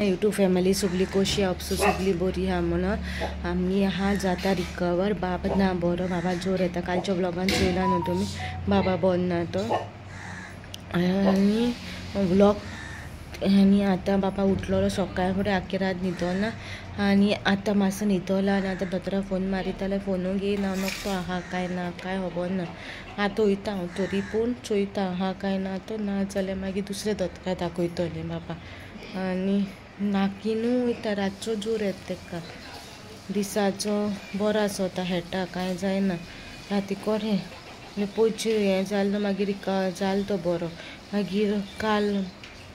YouTube family सगळी कशी आपसो सगळी बरी हा म्हणून आम्ही हा जाता रिकवर बाबा ना बरो बाबा जोर येता कालच्या ब्लॉगान चोयला न्हू तुमी बाबा बंद ना तो आणि ब्लॉग आणि आता बाबा उठलो सकाळ फुडें आख्खी रात न्हिदोना आणि आता मातसो न्हिदोला आनी आतां दोतोरा फोन मारिताले फोनू घेयना नकतो आहा काय ना काय खबर ना आतां वयता हांव तरी पूण चोयता आहा काय ना तो ना जाल्यार मागीर दुसऱ्या दोतोरा दाखयतले बाबा आनी नाकीनू वयता रातचो जोर येता तेका दिसाचो बरो आसता हेटा कांय जायना रातीकोर हें पयचे हें जालें मागीर जाल तो बरो मागीर काल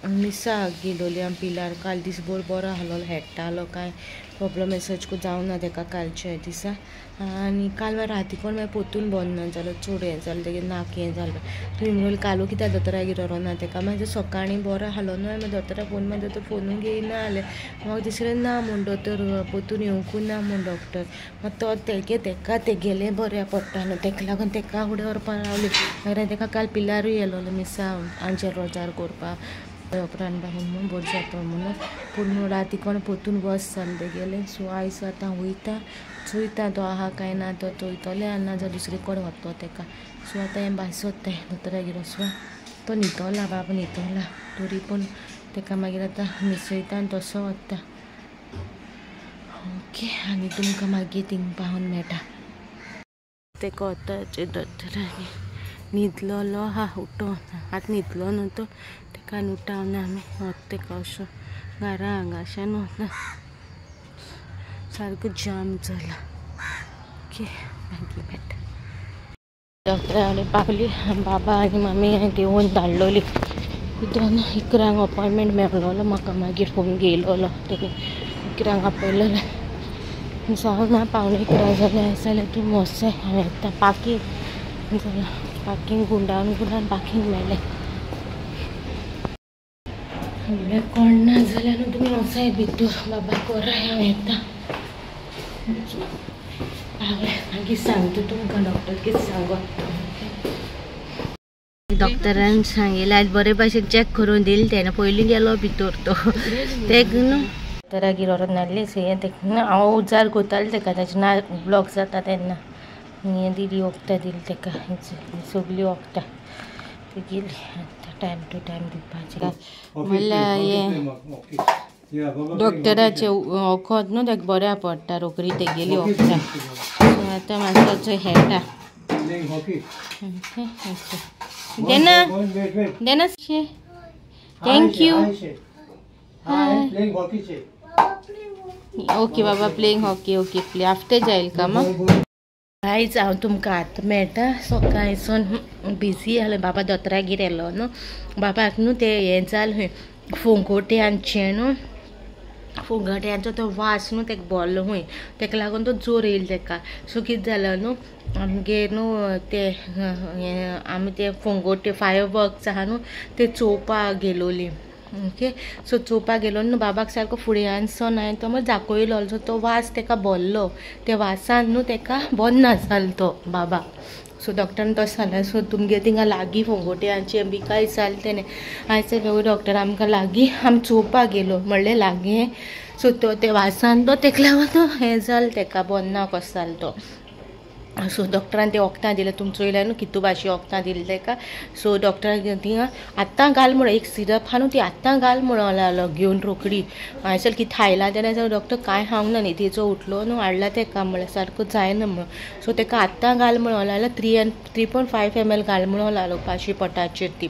मिसा गेलोली आमी पिलार काल दिसभर बरो आहलो हेट्टालो कांय प्रॉब्लम एसच को जावना तेका कालच्या दिसा आनी काल रातीकोर मागीर पोतून बंद ना जालो चड हें जालें तेगे नाक हें जालें तुमी म्हणून कालू कित्याक दोतोरागेर व्हरोना तेका मागीर सकाळीं बरो आहलो न्हू मागीर दोतोरा फोन मागीर दोतोर फोनूय घेयना जालें म्हाका दिसलें ना म्हूण दोतोर पोतून येवंकू ना म्हूण डॉक्टर मागीर तो तेका तेगेलें बऱ्या पडटा न्हू तेका लागून तेका फुडें व्हरपा रावली मागीर तेका काल पिलारूय येयलो मिसा आंचेर रोजार करपाक उपरांत बाबा म्हणून बरें जाता म्हणून पूण रातीकोण पोतून बस जालें तेगेलें सो आयज आतां वयता चोयता तो आहा काय ना तो चोयतलें आनी ना जाल्यार दुसरे कडेन व्हरतलो तेका सो आतां हें भायर सोदताय दोतोरागेर वचपा तो न्हिदोला बाबा न्हिदोला तरी पूण तेका मागीर आतां न्हिसयता आनी तसो वता ओके आनी तुमकां मागीर थिंग पावून मेळटा तेका वताचे दोतोरागेर न्हिदलोलो आहा उठोन आतां न्हिदलो न्हू तो तेका उठावना आमी वता तेका अशें घरा हांगाच्यान वता सारको जाम जाला ओके मागीर मेळटा डॉक्टरा कडेन पावली बाबा आनी मम्मी देंवोन धाडलोली कित्याक इकरांक अपॉयंटमेंट मेळलोलो म्हाका मागीर फोन घेयलोलो तेणी इकरांक आपयलेलें जावना पावणे 11 जाल्यार तूं वचय हांवें येता पाकींग जाल्यार पाकींग गुंडावन पाकींग मेळ्ळें म्हणल्यार कोण ना जाल्यार न्हू तुमी वचाय भितर बाबा कोराय हांव येता पावलें मागीर सांगता तुमकां डॉक्टर कितें सांगता डॉक्टरान सांगिल्लें आयज बरे भाशेन चॅक करून दिलें तेणें पयलीं गेलो भितर तो तेका न्हू दोतोरागेर व्हरोन नासलें हें तेका हांव उजार कोतालें तेका ताचें ना ब्लॉक जाता तेन्ना हें दिली वखदां दिली तेका सगळीं वखदां ती गेली आतां टायम टू टायम दिवपाचें म्हणल्यार हें डॉक्टराचें वखद न्हू तेका बऱ्या पडटा रोखडी तेगेली वखदां सो आतां मातसो हेटा देना देना थँक्यू ओके बाबा playing hockey okay play after जाईल का मग आयज हांव तुमकां आतां मेळटा सकाळीसून बिजी जालें बाबा दोतोरागेर येयलो न्हू बाबाक न्हू तें हें जालें खंय फोंगोट्यांचें न्हू फोंगोट्यांचो तो वास न्हू तेका भरलो खंय तेका लागून तो जोर येयलो तेका सो कितें जालें न्हू आमगेर न्हू तें आमी ते फोंगोट्यो फायरवर्क्स आहा न्हू ते चोवपाक गेलोली ओके सो चोवपाक गेलो न्हू बाबाक सारको फुड्यान सोन हांवें तो मागीर दाखयलो सो तो वास तेका भरलो त्या वासान न्हू तेका बंद ना जालो तो बाबा सो डॉक्टरान तशें सांगलें सो तुमगे थिंगा लागीं फोंगोट्यांचें बी कांय जालें तेणें हांवें सांगलें डॉक्टर आमकां लागीं आमी चोवपाक गेलो म्हणलें लागीं सो तो त्या वासान तो तेका लागून तो हें जालें तेका बंद ना कसो जालो तो सो डॉक्टरान ते वखदां दिलें तुमी चोयलें न्हू कितू भाशेन वखदां दिलें तेका सो डॉक्टरान थिंगा आतां घाल म्हणून एक सिरप आहा न्हू ती आतां घाल म्हणून लागलो घेवन रोखडी हांवें सांगलें कितें खायला तेन्ना डॉक्टर कांय खावंक ना न्ही तेचो उठलो न्हू हाडला तेका म्हणल्यार सारको जायना म्हणून सो तेका आतां घाल म्हणून लागलो 3.5 ml घाल म्हणून लागलो 500 पोटाचेर ती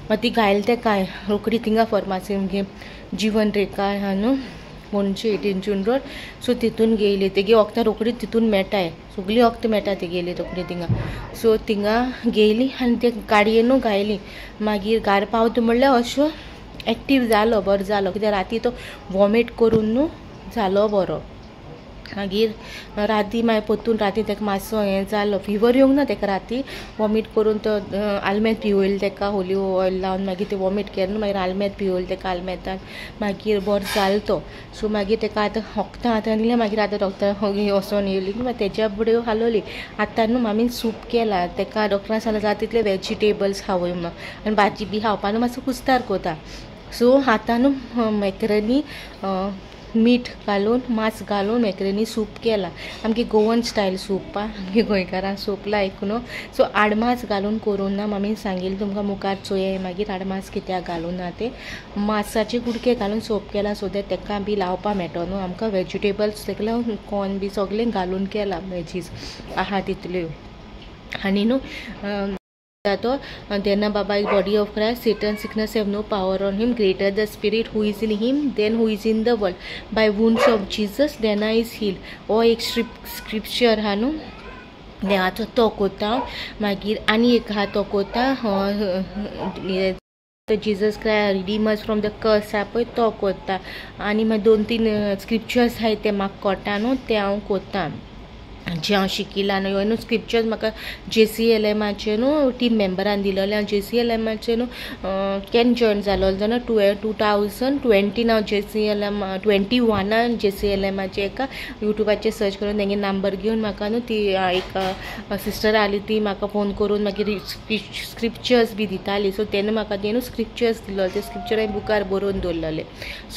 मागीर ती घायल तेका रोखडी थिंगा फॉर्मासीन घे जीवन रेखा आहा न्हू पणजे 18 जून रोड सो तितून गेली तेगे वखदां रोखडी तितून मेळटाय सगळीं वखदां मेळटा ती गेली रोखडी थिंगा सो थिंगा गेली आनी ते गाडयेनू गायली मागीर घार पावता म्हणल्यार अशें एक्टीव जालो बरो जालो कित्याक राती तो वॉमीट करून न्हू जालो बरो मागीर राती मागीर पोतून राती तेका मातसो हें जालो फिवर येवंक ना तेका राती वॉमीट करून तो आल्मेत पिवयलें तेका ओलिव ऑयल लावन मागीर ते वॉमीट केलें मागीर आल्मेत पिवयलें तेका आल्मेतान मागीर बरो जालो तो सो मागीर तेका आतां वखदां आतां दिलें मागीर आतां डॉक्टर वचोन येयली मागीर तेच्या फुडें हालोली आतां न्हू आमी सूप केला तेका डॉक्टरान सांगलें जाता तितले वेजिटेबल्स खावय म्हणून आनी भाजी बी खावपा न्हू मातसो कुस्तार कोता सो आतां न्हू मॅकरनी मीठ घालून मांस घालून मॅकरनी सूप केला. आमगे गोवन स्टायल सूप आमगे गोंयकारांक सूप लायक न्हू. सो आडमास घालून करून ना मम्मीन सांगिल्लें तुमकां मुखार चोया मागीर आडमास कित्याक घालून ना ते मांसाचे कुडके घालून सूप केला सो दॅट तेका बी लावपा मेळटो न्हू आमकां. वेजिटेबल्स तेका कॉर्न बी सगळें घालून केला वेजीस आहा तितल्यो. आनी न्हू तो तेन्ना बाबा body of Christ Satan sickness have no power on him. Greater the spirit who is in him than who is in the world. By wounds of Jesus Dana is healed. हो एक scripture हा न्हू देवाचो तो कोता. मागीर आनी एक हा तो कोता जीजस क्राय रिडीमर्स फ्रॉम द कर्स हा पळय तो कोता. आनी मागीर 2-3 स्क्रिप्चर्स आहाय ते म्हाका कोटा न्हू ते हांव कोता जे हांव शिकिलां न्हू. ह्यो न्हू स्क्रिप्चर्स म्हाका JCLMचे न्हू टीम मेंबरान दिलोले. हांव JCLMचे न्हू केन्ना जॉयन जालो जाल्यार 2020 हांव JCLM 21 JCLMचे एका युट्यूबाचेर सर्च करून तेंगे नंबर घेवन म्हाका न्हू ती एक सिस्टर आली ती म्हाका फोन करून मागीर स्क्रिप्चर्स बी दिताली. सो तेन्ना म्हाका ते न्हू स्क्रिप्चर्स दिलो. ते स्क्रिप्चर हांवें बुकार बरोवन दवरलेले.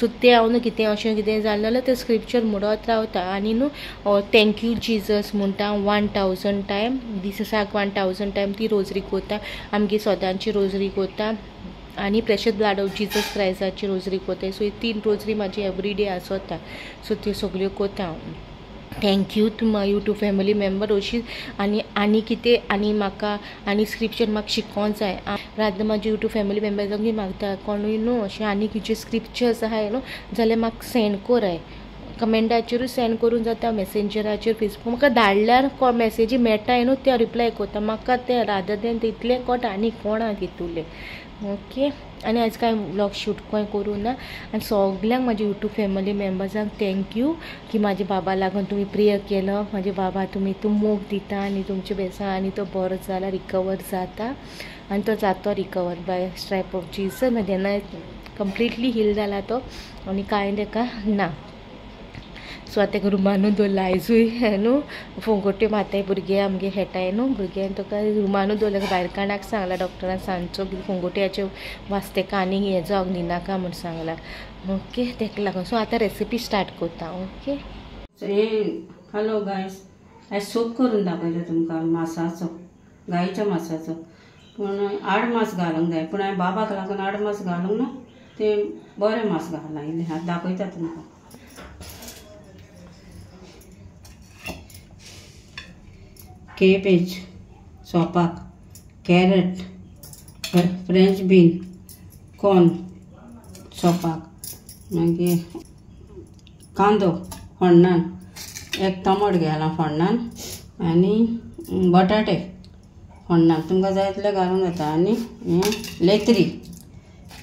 सो ते हांव न्हू कितें अशें कितें जालें जाल्यार ते स्क्रिप्चर म्हणत रावता. आनी न्हू थँक्यू जीजस म्हणटा 1000 टायम दिसाक 1000 टायम ती रोजरी कोता. आमगे सदांची रोजरी कोता आनी प्रेशस ब्लड ऑफ जीजस क्रायस्टाची रोजरी कोताय. सो 3 रोजरी म्हाजी एवरीडे आसता. सो त्यो सगळ्यो कोता हांव. Thank you to my YouTube family member अशीच आनी कितें आनी म्हाका आनी स्क्रिप्चर म्हाका शिकोवंक जाय रात म्हाजे यूट्यूब फॅमिली मेंबर्सांक बी मागता कोणूय न्हू अशें आनी खंयचे स्क्रिप्चर्स आहाय न्हू जाल्यार म्हाका सेंड कोराय. कमेंटाचेरूय सेंड करून जाता मेसेंजराचेर फेसबूक म्हाका धाडल्यार मेसेजी मेळटाय न्हू ते रिप्लाय कोता. म्हाका ते रादर देन तितलें कोट आनी कोणा तितूलें ओके. आनी आयज कांय व्लॉग शूट खंय करूं ना. आनी सगल्यांक म्हाजे यूट्यूब फॅमिली मेंबर्सांक थँक्यू की म्हाजे बाबा लागून तुमी प्रेयर केलो. म्हाजे बाबा तुमी मोग दिता आनी तुमचे बेसा आनी तो बरो जाला रिकवर जाता आनी तो जातो रिकवर बाय स्ट्रायप ऑफ जीसस. मागीर तेन्ना कंप्लिटली हील जाला तो आनी कांय तेका ना. सो आतां ताका रुमानूच दवरला. आयजूय न्हू फोंगोट्यो माताय भुरगे आमगे खेळटाय न्हू भुरग्यांक ताका रुमानूच दवरला. भायर काडनाक सांगला डॉक्टरान सांजचो फोंगोट्याचे वास ताका आनी हें जावंक दिनाका म्हूण सांगला ओके. ताका लागून सो आतां रेसिपी स्टार्ट कोता ओके. हॅलो गायस आयज सूप करून दाखयलो तुमकां मासाचो गायच्या मासाचो. पूण आडमास घालूंक जाय पूण हांवें बाबाक लागून आडमास घालूंक ना ते बरे मास घालून आयले. आतां दाखयता तुमकां. केबेज सोपाक कॅरट फ्रेंच बीन कॉर्न सोपाक मागीर कांदो फोण्णान एक टमाट घाला फोण्णान आनी बटाटे फोण्णान तुमकां जाय तितले घालूंक जाता. आनी हें लेत्री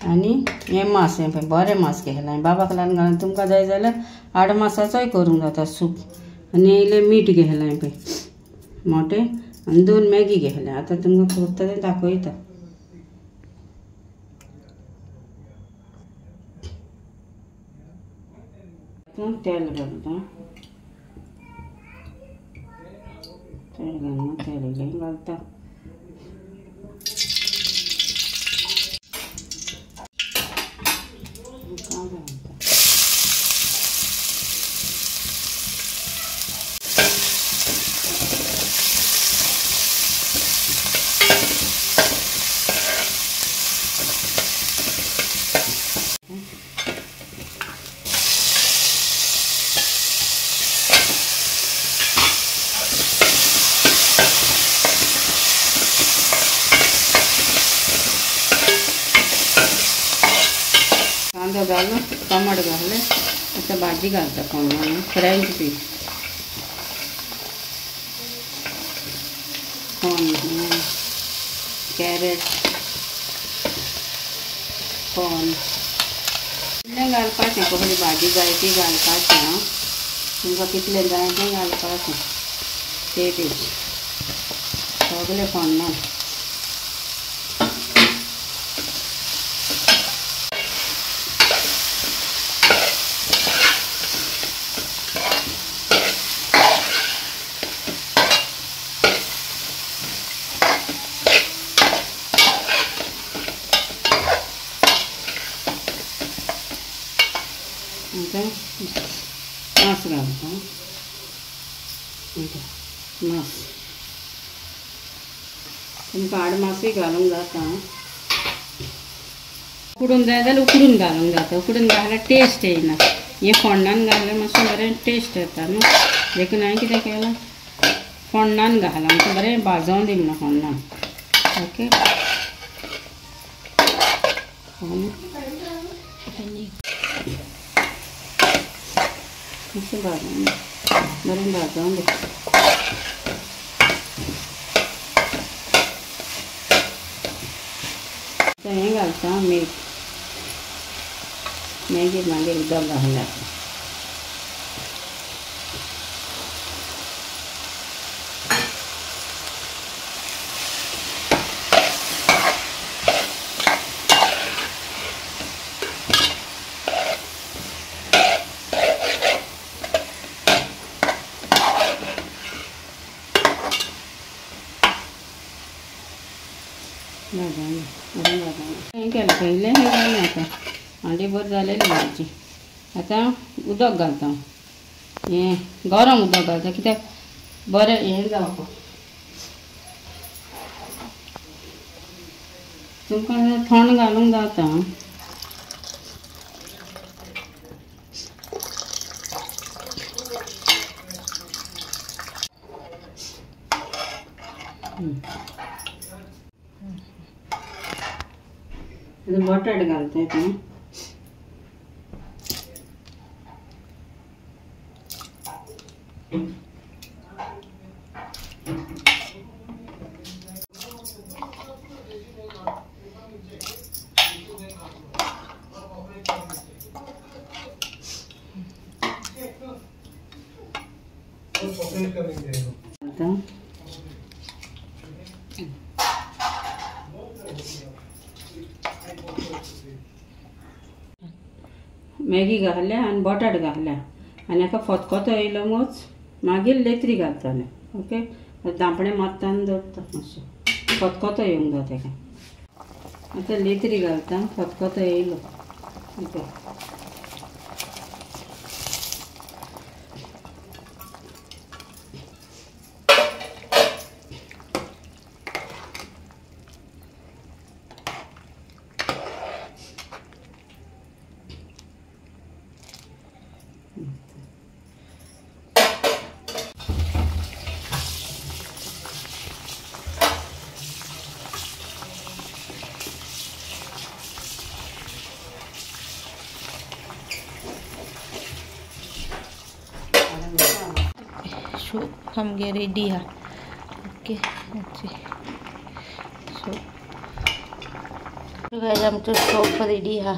आनी हें मास हें पळय बरें मास घेतलां बाबाक लागून घालून तुमकां जाय जाल्यार आडमासाचोय करूंक जाता सूप. आनी इल्लें मीठ घेतलां पळय मोटे आनी 2 मॅगी घेतल्या. आतां तुमकां करता तें दाखयता. तेल घालता तेल घालून तेल इल्लें घालता. कांदो घालून टमाट घालले आता भाजी घालता कोण French bean corn carrot corn इतलें घालपाचें कसली भाजी जाय ती घालपाचें हां तुमकां कितलें जाय तें घालपाचें केबेज सगलें फोण्णान आता मांस घालता मांस तुमकां आडमासूय घालूंक जाता उकडून जाय जाल्यार उकडून घालूंक जाता उकडून घाल्यार टेस्ट येयना हे फोण्णान घाल्यार मातशें बरें टेस्ट येता न्हू देखून हांवें कितें केलां फोण्णान घाल आमकां बरें भाजोन दिवना फोण्णान ओके मातशें भाजोन बरें भाजोन दी हें घालता मीठ मागीर उदक घालता हें केलें पयलें हें घालें आतां हांडी बरी जालेली भाजी आतां उदक घालता हें गरम उदक घालता कित्याक बरें हें जावपाक तुमकां थंड घालूंक जाता बटाट घालता हातून मॅगी घातल्या आनी बटाट घातल्या आनी हाका फतकोतो येयलोच मागीर लेत्री घालताले ओके दांपणें मारतना दवरता मातशें फतकोतो येवंक जाय ताका आतां लेत्री घालता फतकोतो येयलो ओके सूप आमगे रेडी हा ओके सो गाइस आमचो सूप रेडी हा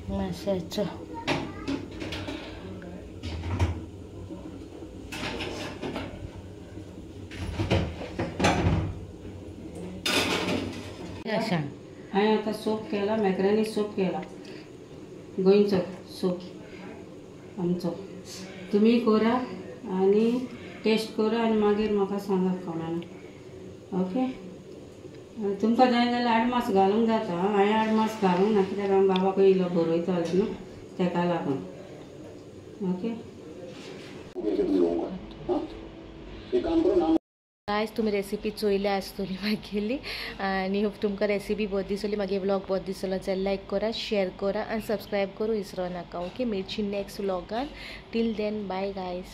माशाचो हांवें आतां सूप केला मॅक्रोनी सूप केला गोंयचो सूप आमचो तुमी करा आनी टेस्ट करा आनी मागीर म्हाका सांगा कमेंट ओके तुमकां जाय जाल्यार आडमास घालूंक जाता हांवें आडमास घालूंक ना कित्याक हांव बाबाक इल्लो बरयतालें न्हू ताका लागून ओके गाइस तुम्ही रेसिपी चोयल्या आसतली मागेली आनी होप तुमकां रेसिपी बहुत दिसली मागे व्लॉग बहुत दिसलो जाल्यार लायक करा शेअर करा आनी सबस्क्राईब करूं विसरो नाका ओके मेळची नेक्स्ट व्लॉगान टील देन बाय गाइस.